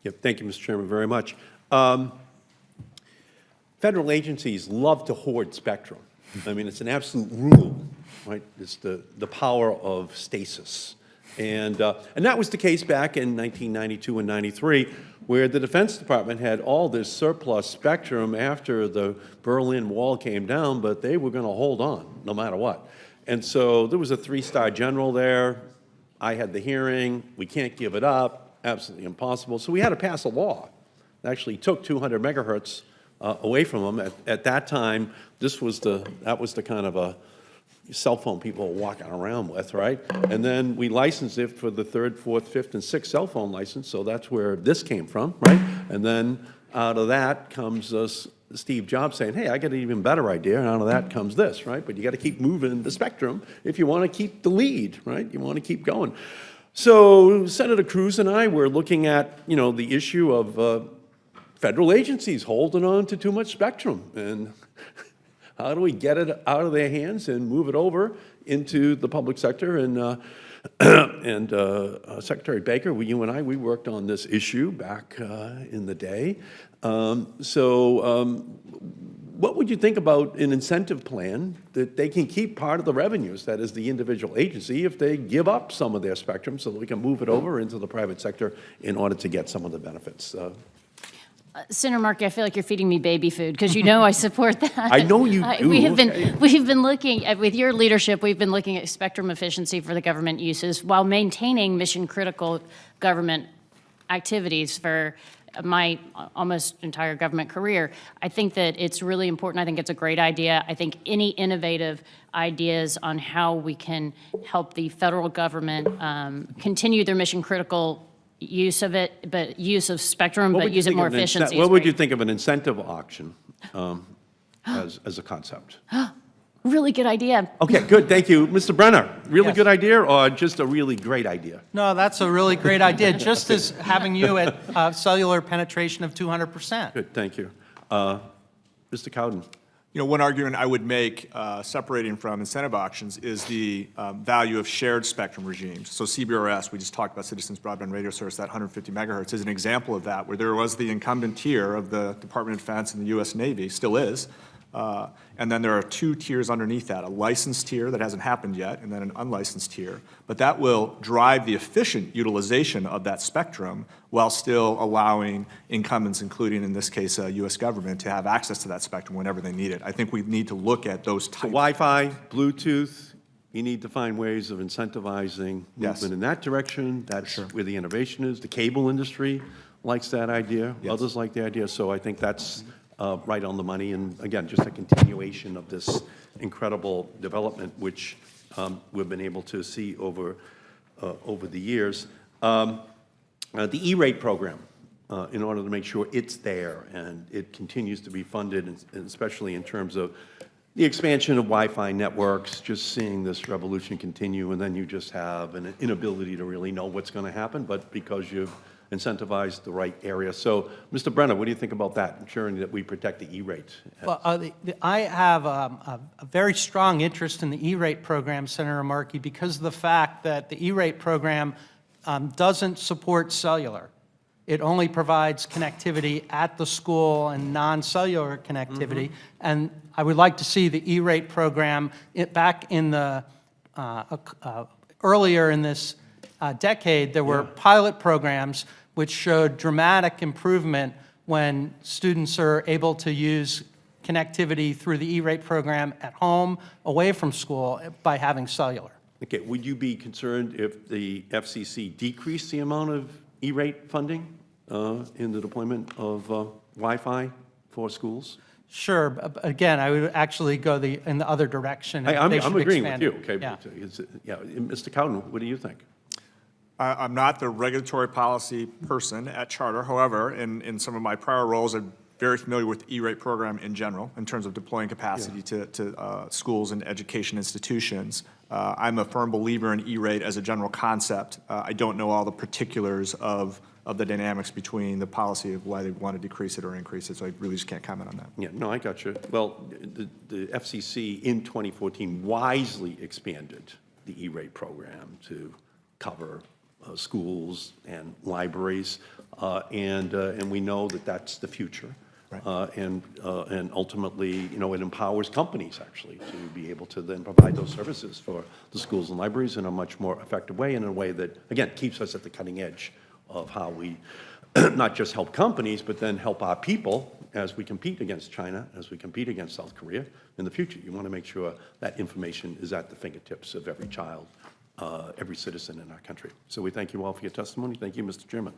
Yep, thank you, Mr. Chairman, very much. Federal agencies love to hoard spectrum. I mean, it's an absolute rule, right? It's the power of stasis. And that was the case back in 1992 and 93, where the Defense Department had all this surplus spectrum after the Berlin Wall came down, but they were going to hold on no matter what. And so there was a three-star general there. I had the hearing. We can't give it up. Absolutely impossible. So we had to pass a law that actually took 200 megahertz away from them. At that time, that was the kind of a cell phone people were walking around with, right? And then we licensed it for the third, fourth, fifth, and sixth cell phone license, so that's where this came from, right? And then out of that comes Steve Jobs saying, hey, I got an even better idea, and out of that comes this, right? But you got to keep moving the spectrum if you want to keep the lead, right? You want to keep going. So Senator Cruz and I were looking at, the issue of federal agencies holding on to too much spectrum, and how do we get it out of their hands and move it over into the public sector? And Secretary Baker, you and I, we worked on this issue back in the day. What would you think about an incentive plan that they can keep part of the revenues, that is the individual agency, if they give up some of their spectrum so that we can move it over into the private sector in order to get some of the benefits? Senator Markey, I feel like you're feeding me baby food because I support that. I know you do. We've been looking at, with your leadership, we've been looking at spectrum efficiency for the government uses while maintaining mission critical government activities for my almost entire government career. I think that it's really important. I think it's a great idea. I think any innovative ideas on how we can help the federal government continue their mission critical use of it, but use of spectrum, but use it more efficiently. What would you think of an incentive auction as a concept? Really good idea. Okay, good, thank you. Mr. Brenner, really good idea or just a really great idea? No, that's a really great idea, just as having you at cellular penetration of 200%. Good, thank you. Mr. Cowden. One argument I would make, separating from incentive auctions, is the value of shared spectrum regimes. So CBRS, we just talked about Citizens Broadband Radio Service, that 150 megahertz is an example of that, where there was the incumbent tier of the Department of Defense and the U.S. Navy, still is, and then there are two tiers underneath that, a licensed tier that hasn't happened yet, and then an unlicensed tier. But that will drive the efficient utilization of that spectrum while still allowing incumbents, including in this case U.S. government, to have access to that spectrum whenever they need it. I think we need to look at those types. So Wi-Fi, Bluetooth, you need to find ways of incentivizing movement in that direction. That's where the innovation is. The cable industry likes that idea. Others like the idea. So I think that's right on the money, and again, just a continuation of this incredible development which we've been able to see over the years. The E-rate program, in order to make sure it's there and it continues to be funded, and especially in terms of the expansion of Wi-Fi networks, just seeing this revolution continue, and then you just have an inability to really know what's going to happen, but because you've incentivize the right area. So, Mr. Brenner, what do you think about that, ensuring that we protect the E-rate? Well, I have a very strong interest in the E-rate program, Senator Markey, because of the fact that the E-rate program doesn't support cellular. It only provides connectivity at the school and non-cellular connectivity. And I would like to see the E-rate program back in the earlier in this decade, there were pilot programs which showed dramatic improvement when students are able to use connectivity through the E-rate program at home, away from school, by having cellular. Okay, would you be concerned if the FCC decreased the amount of E-rate funding in the deployment of Wi-Fi for schools? Sure. But again, I would actually go in the other direction. I'm agreeing with you. Okay. Yeah. Mr. Cowden, what do you think? I'm not the regulatory policy person at Charter. However, in some of my prior roles, I'm very familiar with the E-rate program in general in terms of deploying capacity to schools and education institutions. I'm a firm believer in E-rate as a general concept. I don't know all the particulars of the dynamics between the policy of why they want to decrease it or increase it, so I really just can't comment on that. Yeah, no, I got you. Well, the FCC in 2014 wisely expanded the E-rate program to cover schools and libraries, and we know that that's the future. And ultimately, you know, it empowers companies, actually, to be able to then provide those services for the schools and libraries in a much more effective way, and in a way that, again, keeps us at the cutting edge of how we not just help companies, but then help our people as we compete against China, as we compete against South Korea in the future. You want to make sure that information is at the fingertips of every child, every citizen in our country. So we thank you all for your testimony. Thank you, Mr. Chairman.